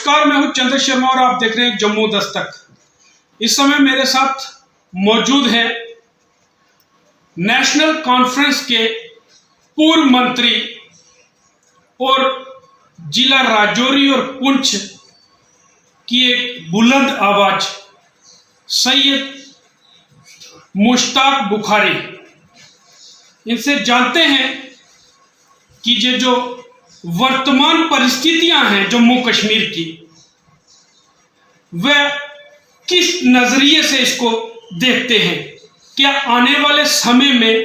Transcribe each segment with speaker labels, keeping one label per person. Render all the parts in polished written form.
Speaker 1: नमस्कार, मैं हूं चंद्र शर्मा और आप देख रहे हैं जम्मू दस्तक। इस समय मेरे साथ मौजूद है नेशनल कॉन्फ्रेंस के पूर्व मंत्री और जिला राजौरी और पुंछ की एक बुलंद आवाज सैयद मुश्ताक बुखारी। इनसे जानते हैं कि ये जो वर्तमान परिस्थितियां हैं जम्मू कश्मीर की, वह किस नजरिए से इसको देखते हैं। क्या आने वाले समय में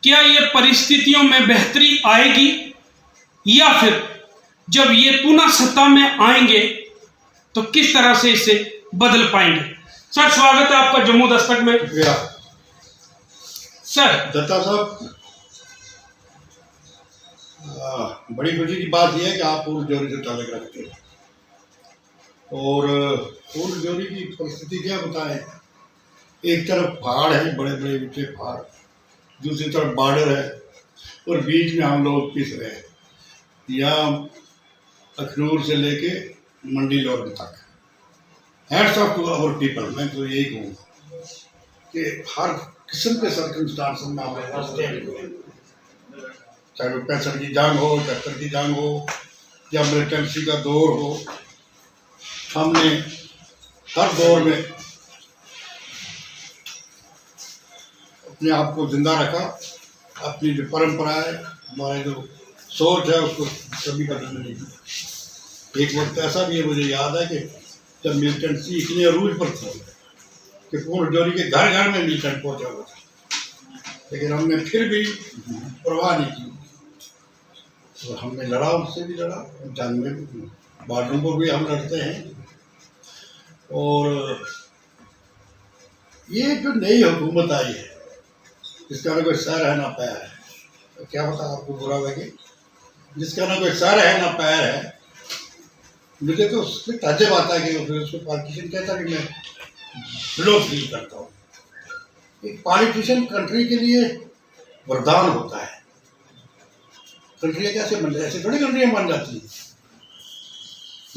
Speaker 1: क्या ये परिस्थितियों में बेहतरी आएगी या फिर जब ये पुनः सत्ता में आएंगे तो किस तरह से इसे बदल पाएंगे। सर, स्वागत है आपका जम्मू दस्तक में। सर
Speaker 2: दत्ता साहब, बड़ी खुशी की बात यह है कि आप पूर्व जोरी से ताल्लुक रखते हैं और पूर्व जोरी की परिस्थिति क्या बताएं। एक तरफ पहाड़ है, बड़े बड़े ऊंचे पहाड़, दूसरी तरफ बॉर्डर है और बीच में हम लोग पिस रहे हैं। यहाँ अखनूर से लेके मंडी लॉर्ड तक hats off to our people. मैं तो यही कहूँगा कि हर किस्म के सर्कमस्टांस में हमारे रास्ते हैं, चाहे वो 65 की जंग हो, 73 की जंग हो या मिलिटेंसी का दौर हो, हमने हर दौर में अपने आप को जिंदा रखा। अपनी जो परंपरा है, हमारे जो सोच है, उसको कभी बदलने नहीं दिया। एक वक्त ऐसा भी है, मुझे याद है कि जब मिलिटेंसी इतने अरूज पर थी कि पूर्ण जोरी के घर घर में मिलिटेंट पहुंचा हुआ था, लेकिन हमने फिर भी परवाह नहीं की। तो हमने लड़ा, उनसे भी लड़ा, जंग में बॉर्डरों को भी हम लड़ते हैं। और ये जो नई हुकूमत आई है, जिसका ना कोई सर है ना पैर है, तो क्या पता आपको बुरा लगे, जिसका ना कोई सर है ना पैर है, मुझे तो उसमें ताज्जुब आता है कि फिर उसको पॉलिटिशियन कहता है कि मैं विरोध फील करता हूँ। एक पॉलिटिशियन कंट्री के लिए वरदान होता है। कंट्रियाँ कैसे बन जाती, ऐसे थोड़ी कंट्रियाँ बन जाती हैं।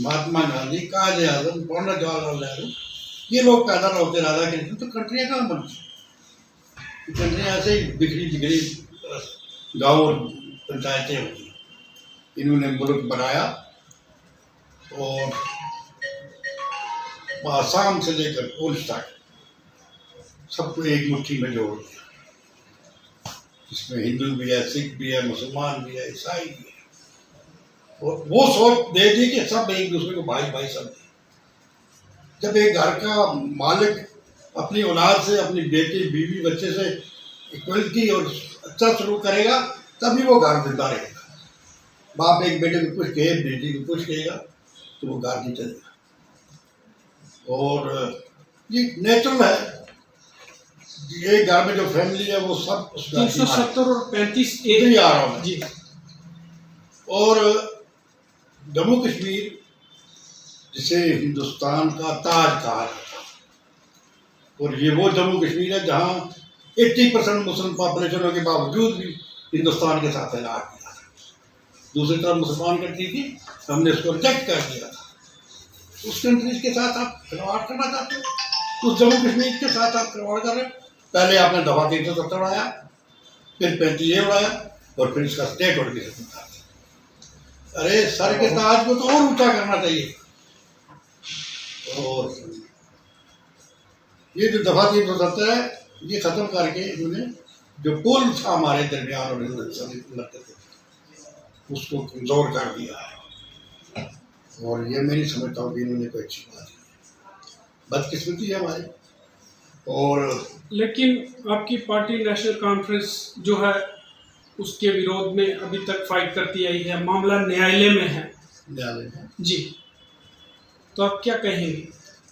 Speaker 2: महात्मा गांधी, कायदे आजम, पंडित जवाहरलाल नेहरू, ये लोग पैदा होते राजा के लिए, तो कंट्रियाँ कहाँ बनती। कंट्रियाँ ऐसे ही बिखरी बिखरी गाँव और पंचायतें होती। इन्होंने मुल्क बनाया और आसाम से लेकर पुंछ तक सबको एक मुट्ठी में जोड़ दिया। इसमें हिंदू भी है, सिख भी है, मुसलमान भी है, ईसाई भी है। और वो सोच दे दी कि सब एक दूसरे को भाई भाई सब। जब एक घर का मालिक अपनी औलाद से, अपनी बेटी बीवी बच्चे से इक्वलिटी और अच्छा सलूक करेगा, तभी वो घर जिंदा रहेगा। बाप एक बेटे को कुछ कहे, बेटी को कुछ कहेगा, तो वो घर नहीं चलेगा। और ये नेचुरल है। ये घर में जो फैमिली है वो सब
Speaker 1: 370 और 35
Speaker 2: ही आ रहा हूँ जी। और जम्मू कश्मीर, जिसे हिंदुस्तान का ताज कहा जाता है, और ये वो जम्मू कश्मीर है जहाँ 80% मुस्लिम पॉपुलेशन के बावजूद भी हिंदुस्तान के साथ इलाज किया था। दूसरी तरफ मुसलमान कंट्री थी, हमने उसको रिजेक्ट कर दिया था। उस कंट्रीज के साथ आप खिलवाड़ करना चाहते हो, उस जम्मू कश्मीर के साथ आप खिलवाड़ कर रहे हो। पहले आपने दफा 370 उड़ाया, फिर 35A उड़ाया और फिर इसका स्टेट उड़ के खत्म। अरे सर के ताज को तो और ऊंचा करना चाहिए। और ये जो दफा 370 है, ये खत्म करके इन्होंने जो पुल था हमारे दरमियान और उसको कमजोर कर दिया है। और ये मैं नहीं समझता हूँ कि इन्होंने कोई अच्छी बात है। बदकिस्मती है हमारी। और
Speaker 1: लेकिन आपकी पार्टी नेशनल कॉन्फ्रेंस जो है उसके विरोध में अभी तक फाइट करती आई है। मामला न्यायालय में है।
Speaker 2: न्यायालय में
Speaker 1: जी, तो आप क्या कहेंगे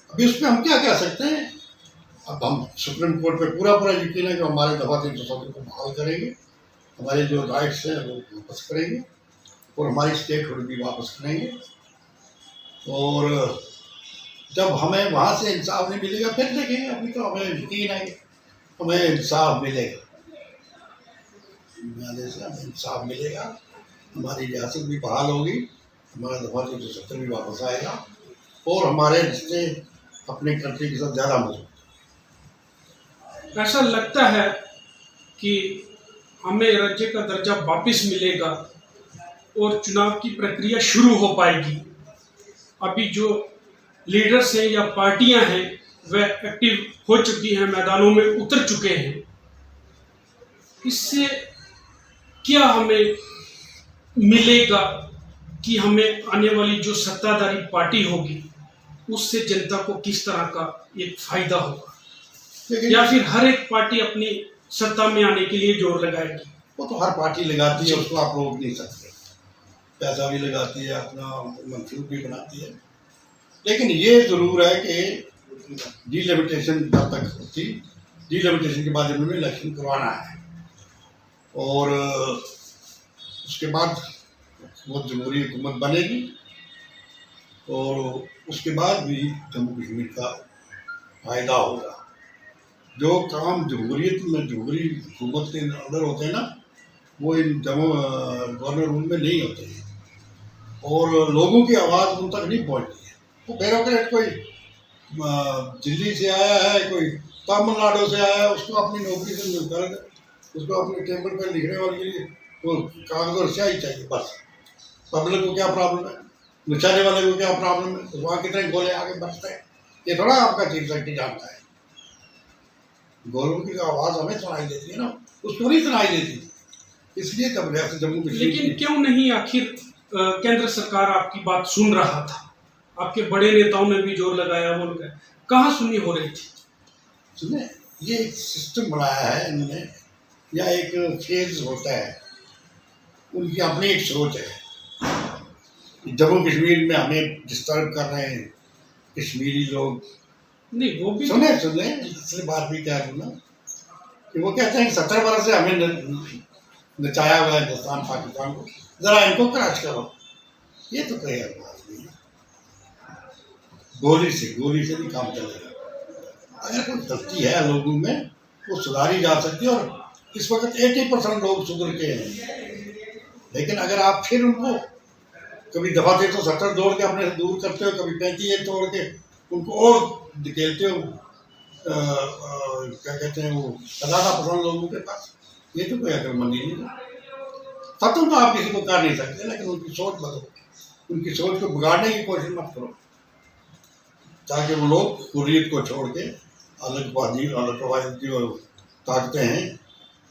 Speaker 2: अभी उसमें? हम क्या कह सकते हैं। अब हम सुप्रीम कोर्ट पे पूरा यकीन है कि हमारे दफा 370 को बहाल करेंगे, हमारे जो राइट्स हैं वो वापस करेंगे और हमारी स्टेटहुड भी वापस करेंगे। और जब हमें वहाँ से इंसाफ नहीं मिलेगा फिर देखेंगे। अभी तो हमें यकीन है हमें इंसाफ मिलेगा, न्यायालय से हमें इंसाफ मिलेगा, हमारी रियासत भी बहाल होगी हमारा दफा 370 भी वापस आएगा और हमारे रिश्ते अपनी कंट्री के साथ ज़्यादा मजबूत।
Speaker 1: ऐसा लगता है कि हमें राज्य का दर्जा वापस मिलेगा और चुनाव की प्रक्रिया शुरू हो पाएगी। अभी जो लीडर्स हैं या पार्टियां हैं वह एक्टिव हो चुकी हैं, मैदानों में उतर चुके हैं। इससे क्या हमें मिलेगा कि हमें आने वाली जो सत्ताधारी पार्टी होगी उससे जनता को किस तरह का एक फायदा होगा, या फिर हर एक पार्टी अपनी सत्ता में आने के लिए जोर लगाएगी?
Speaker 2: वो तो हर पार्टी लगाती है, उसको आप रोक नहीं सकते। पैसा भी लगाती है, अपना मंसूब भी बनाती है, लेकिन ये ज़रूर है कि डिलिमिटेशन जब तक होती, डिलिमिटेशन के बाद उन्होंने इलेक्शन करवाना है और उसके बाद वो जमहूरी हुकूमत बनेगी और उसके बाद भी जम्मू कश्मीर का फायदा होगा। जो काम जमहूरियत में जमहूरी हुकूमत के अंदर होते हैं ना, वो इन गवर्नर रूल में नहीं होते हैं और लोगों की आवाज़ उन तक नहीं पहुंचती है। वो ब्यूरोक्रेट कोई दिल्ली से आया है, कोई तमिलनाडु से आया है, उसको अपनी नौकरी से मिलता है, उसको अपने टेबल पर लिखने वाले के लिए वो कागज और स्याही चाहिए बस। पब्लिक को क्या प्रॉब्लम है, नचाने वाले को क्या प्रॉब्लम है, तो वहाँ कितने गोले आगे बढ़ते हैं, ये थोड़ा आपका चीफ सेक्रेटरी जानता है। गोलों की आवाज़ हमें सुनाई देती है ना, उसको नहीं सुनाई देती, इसलिए जब जम्मू कश्मीर।
Speaker 1: लेकिन क्यों नहीं आखिर केंद्र सरकार आपकी बात सुन रहा था? आपके बड़े नेताओं ने भी जोर लगाया, बोल गए, कहाँ सुनी हो रही थी?
Speaker 2: सुने, ये एक सिस्टम बनाया है इन्होंने, या एक फेज होता है, उनकी अपनी एक सोच है। जम्मू कश्मीर में हमें डिस्टर्ब कर रहे हैं कश्मीरी लोग।
Speaker 1: नहीं, वो भी
Speaker 2: सुने असली बात भी क्या है ना, कि वो कहते हैं कि 70 बरस से हमें नचाया हुआ है हिंदुस्तान पाकिस्तान को, जरा इनको क्रैश करो। ये तो कोई बात नहीं है, गोली से नहीं काम चलेगा। अगर कोई गलती है लोगों में वो सुधारी जा सकती है और इस वक्त 80% लोग सुधर के हैं। लेकिन अगर आप फिर उनको कभी दफा 370 तोड़ के अपने से दूर करते हो, कभी 35 तोड़ के उनको और धकेलते हो, क्या कहते हैं वो 50% लोगों के पास, ये तो कोई अक्लमंदी नहीं है। खत्म तो आप किसी को कर नहीं सकते, लेकिन उनकी सोच बदलो, उनकी सोच को बिगाड़ने की कोशिश मत करो, ताकि वो लोग हुर्रियत को छोड़ के अलग जो ताकतें हैं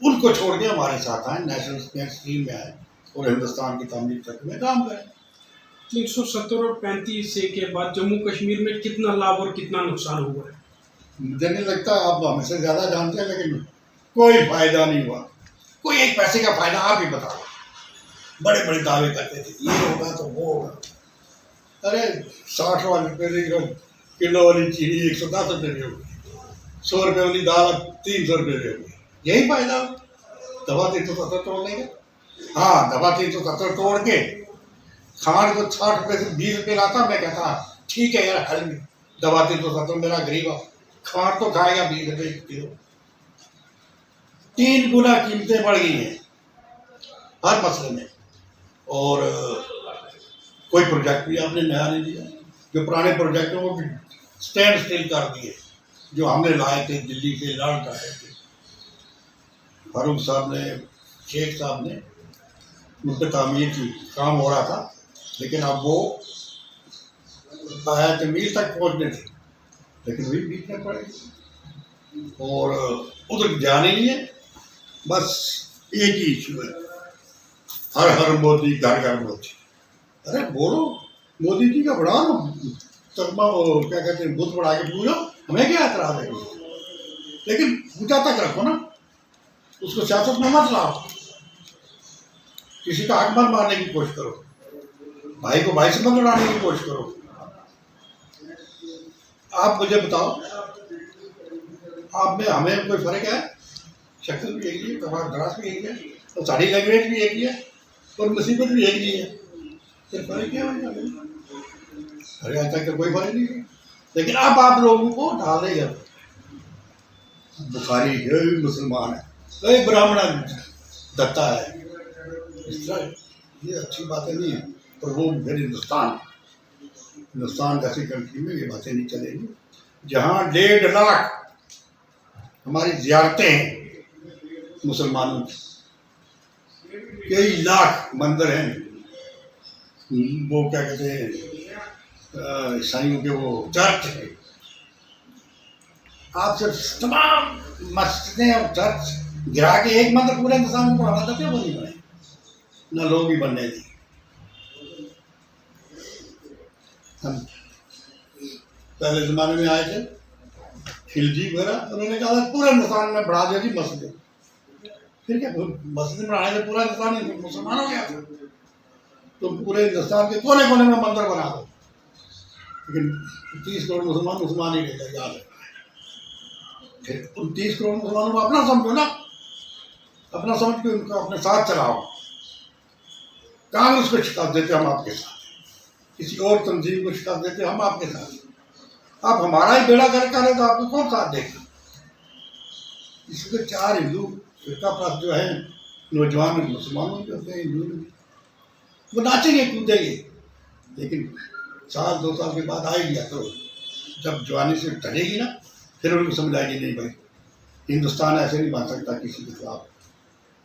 Speaker 2: उनको छोड़ के हमारे साथ आए, नेशनल स्ट्रीम में आए और हिंदुस्तान की तामीर तक में काम करें।
Speaker 1: 370 और 35 से के बाद जम्मू कश्मीर में कितना लाभ और कितना नुकसान हुआ है?
Speaker 2: मुझे नहीं लगता, आप हमसे ज़्यादा जानते हैं, लेकिन कोई फायदा नहीं हुआ, कोई एक पैसे का फायदा आप ही बताओ। बड़े बड़े दावे करते थे, ये होगा तो वो होगा। अरे 60 रुपये किलो वाली चीनी 110 रुपये की होगी, 100 रुपये वाली दाल 300 रुपये की होगी, यही फायदा। दवा 370 तोड़ने का, हाँ दवा 370 तोड़ के खांड को 60 रुपये से 20 रुपये लाता, मैं कहता ठीक है यार, हल में दवा 370 मेरा गरीब है, खांड तो खाएगा 20 रुपये किलो। 3 गुना कीमतें बढ़ गई हैं हर मसले में, और कोई प्रोजेक्ट भी आपने नया नहीं दिया। जो पुराने प्रोजेक्ट हैं वो भी स्टैंड स्टिल कर दिए, जो हमने लाए थे दिल्ली से लड़ कर आए थे, फारूक साहब ने, शेख साहब ने, उन पर तामीर की काम हो रहा था, लेकिन अब वो आया मील तक पहुँचने थे, लेकिन वही बीच में पड़े और उधर ध्यान ही नहीं है। बस एक ही इशू है, हर हर मोदी, घर घर मोदी। अरे बोलो, मोदी जी का बढ़ा लो, तकमा क्या कहते हैं बुद्ध बढ़ा के पूछो, हमें क्या एतराज है, लेकिन पूजा तक रखो ना, उसको सियासत में मत लाओ। किसी का हक मत मारने की कोशिश करो, भाई को भाई से मत लड़ाने की कोशिश करो। आप मुझे बताओ, आप में हमें कोई फर्क है? शक्ल भी एक ही है, तुम्हारा ड्रास भी एक है, और साड़ी लैंग्वेज भी एक ही है, और मुसीबत भी एक ही है, फिर फर्क क्या है? अरे आज तक कोई फर्क नहीं है, लेकिन अब आप लोगों को डालेगा। बुखारी है मुसलमान है, ब्राह्मण दत्ता है, इस तरह ये अच्छी बातें नहीं है। और वो फिर हिंदुस्तान जैसी कंट्री में ये बातें नहीं चलेंगी, जहाँ 1.5 लाख हमारी ज़ियारतें हैं मुसलमानों की, कई लाख मंदिर हैं, वो क्या कहते हैं ईसाइयों के वो चर्च है। आप सिर्फ तमाम मस्जिदें और चर्च गिरा के एक मंदिर पूरे हिंदुस्तान में बढ़ाना था, क्यों नहीं बने? न लोग ही बनने दी। हम पहले ज़माने में आए थे खिलजी वगैरह, उन्होंने कहा था पूरे हिंदुस्तान में बढ़ा दिया जी मस्जिद। फिर क्या मस्जिद बढ़ाने से पूरा हिंदुस्तान मुसलमान हो गया? तुम पूरे हिंदुस्तान के कोने कोने में मंदिर बना दो, लेकिन 30 करोड़ मुसलमान ही रहता, याद है। फिर तुम 30 करोड़ मुसलमानों को अपना समझो ना, अपना समझ के उनको अपने साथ चलाओ। कांग्रेस को शिकायत देते हम आपके साथ, किसी और तंजीम को शिकायत देते हम आपके साथ। आप हमारा ही बेड़ा गर्क करें तो आपको कौन साथ देगा? इसके 4 हिंदू फिरका पास जो है नौजवान मुसलमानों के होते हैं, हिंदू वो नाचेंगे कूदेंगे, लेकिन 1-2 साल के बाद आएगी या तो जब जवानी से ढलेगी ना, फिर उनको समझ आएगी नहीं भाई हिंदुस्तान ऐसे नहीं बन सकता किसी के खिलाफ,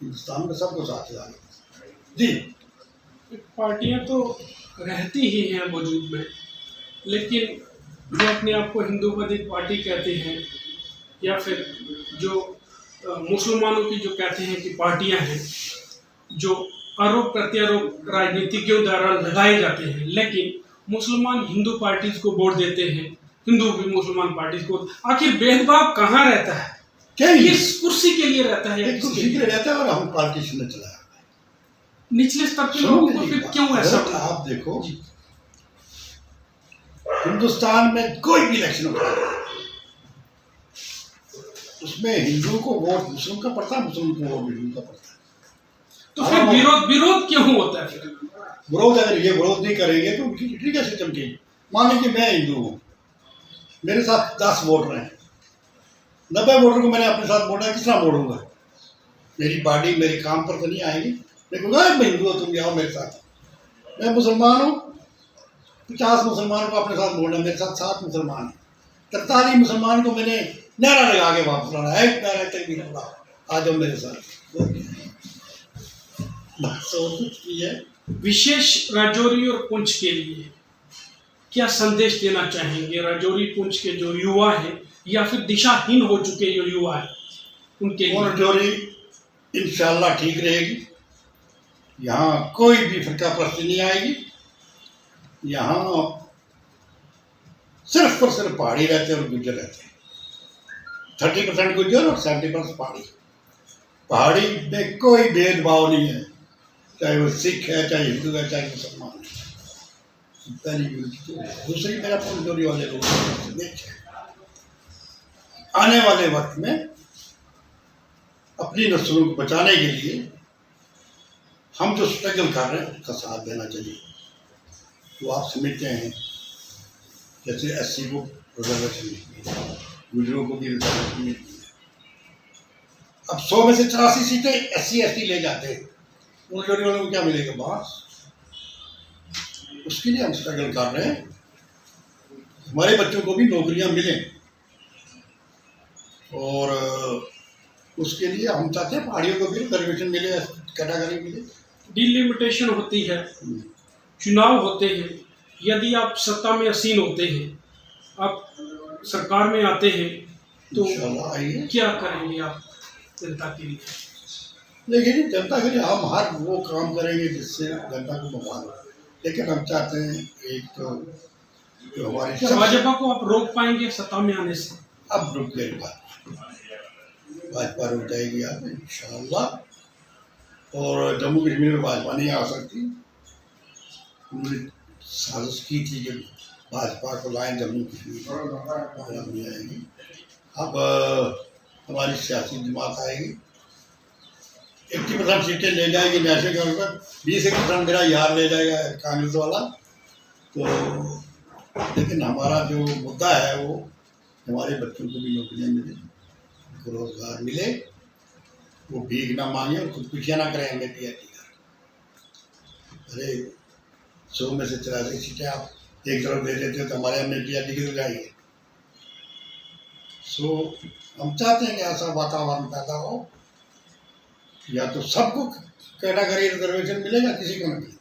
Speaker 2: हिंदुस्तान में सबको साथ ला जी।
Speaker 1: पार्टियां तो रहती ही हैं वजूद में, लेकिन जो अपने आप को हिंदूवादी पार्टी कहते हैं या फिर जो मुसलमानों की जो कहते हैं कि पार्टियां हैं, जो आरोप प्रत्यारोप राजनीतिज्ञों द्वारा लगाए जाते हैं, लेकिन मुसलमान हिंदू पार्टीज को वोट देते हैं, हिंदू भी मुसलमान पार्टीज को। आखिर भेदभाव कहाँ रहता है?
Speaker 2: क्या
Speaker 1: किस कुर्सी के लिए रहता है?
Speaker 2: एक कुर्सी के लिए रहता है और हम पार्टी से चलाया
Speaker 1: निचले स्तर के लोगों को फिर क्यों ऐसा?
Speaker 2: आप देखो हिंदुस्तान में कोई भी इलेक्शन होता है उसमें हिंदू को वोट मुस्लिम का पड़ता है, मुस्लिम को वोट हिंदू का पड़ता है।
Speaker 1: तो फिर विरोध क्यों होता है? फिर
Speaker 2: विरोध अगर ये विरोध नहीं करेंगे तो उनकी चिट्ठी कैसे चमकेगी? मान लीजिए मैं हिंदू हूँ, मेरे साथ 10 वोटर हैं, 90 वोटर को मैंने अपने साथ वोटा किस तरह मोड़ूंगा? मेरी पार्टी मेरे काम पर तो नहीं आएगी, मैं कहूँगा मैं हिंदू हूँ तुम आओ मेरे साथ। मैं मुसलमान हूँ, 50 मुसलमान को अपने साथ मोड़ना, मेरे साथ 7 मुसलमान हैं, 43 मुसलमान को मैंने नारा लगा के वापस लाना है, नारा तक भी लगा, आ जाओ मेरे साथ। बस और कुछ नहीं है।
Speaker 1: विशेष राजौरी और पुंछ के लिए क्या संदेश देना चाहेंगे? राजौरी पुंछ के जो युवा हैं या फिर दिशाहीन हो चुके जो युवा हैं उनके लिए?
Speaker 2: राजौरी इंशाल्लाह ठीक रहेगी, यहाँ कोई भी फिरका परस्ती नहीं आएगी, यहाँ सिर्फ और सिर्फ पहाड़ी रहते हैं और गुज्जर रहते हैं, 30% गुज्जर और 70% पहाड़ी। पहाड़ी में कोई भेदभाव नहीं है, चाहे वो सिख है, चाहे हिंदू है, चाहे मुसलमान है। पहली दूसरी मेरा कमजोरी वाले लोग आने वाले वक्त में अपनी नस्लों को बचाने के लिए हम जो स्ट्रगल कर रहे हैं उसका साथ देना चाहिए। तो आप समझते हैं जैसे 80 को रिजर्वेशन मिलती है, गुजरों को भी रिजर्वेशन मिलती है, अब 100 में से 84 सीटें SC/ST ले जाते हैं, उन लोगों को क्या मिलेगा? बस उसके लिए हम स्ट्रगल कर रहे हैं, हमारे बच्चों को भी नौकरियां मिलें, और उसके लिए हम चाहते हैं पहाड़ियों को भी रिजर्वेशन मिले, कैटेगरी मिले।
Speaker 1: डिलिमिटेशन होती है, चुनाव होते हैं, यदि आप सत्ता में आसीन होते हैं, आप सरकार में आते हैं, तो क्या करेंगे आप जनता के लिए?
Speaker 2: लेकिन जनता के लिए हम हर वो काम करेंगे जिससे जनता को मफाद हो, लेकिन हम चाहते हैं एक तो जो हमारे
Speaker 1: भाजपा को आप रोक पाएंगे सत्ता में आने से?
Speaker 2: अब रुक गई बात, भाजपा रुक जाएगी आप इंशाअल्लाह, और जम्मू कश्मीर में भाजपा नहीं आ सकती। उन्होंने साजिश की थी कि भाजपा को लाएं जम्मू कश्मीर में आएगी। अब हमारी सियासी जमात आएगी, 80% सीटें ले जाएगी नेशनल कांग्रेस, 20% मेरा यार ले जाएगा कांग्रेस वाला। तो लेकिन हमारा जो मुद्दा है वो हमारे बच्चों को भी नौकरियाँ मिले, उनको रोजगार मिले, वो भीख ना मांगे और खुदकुशियाँ ना करें हमें PRT का। अरे 100 में से 83 सीटें आप एक तरफ दे देते हो तो हमारे एमएलए निकल जाएंगे। सो हम चाहते हैं कि ऐसा वातावरण पैदा हो, या तो सबको कैटेगरी रिजर्वेशन मिलेगा, किसी को नहीं मिलेगा।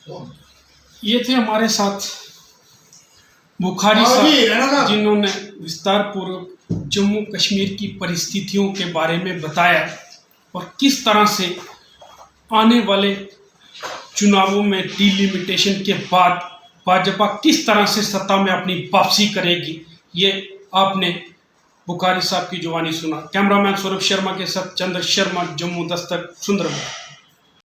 Speaker 2: तो
Speaker 1: ये थे हमारे साथ बुखारी साहब, जिन्होंने विस्तार पूर्वक जम्मू कश्मीर की परिस्थितियों के बारे में बताया और किस तरह से आने वाले चुनावों में डिलिमिटेशन के बाद भाजपा किस तरह से सत्ता में अपनी वापसी करेगी, ये आपने बुखारी साहब की जुबानी सुना। कैमरामैन सौरभ शर्मा के साथ चंद्र शर्मा, जम्मू दस्तक, सुंदरबन।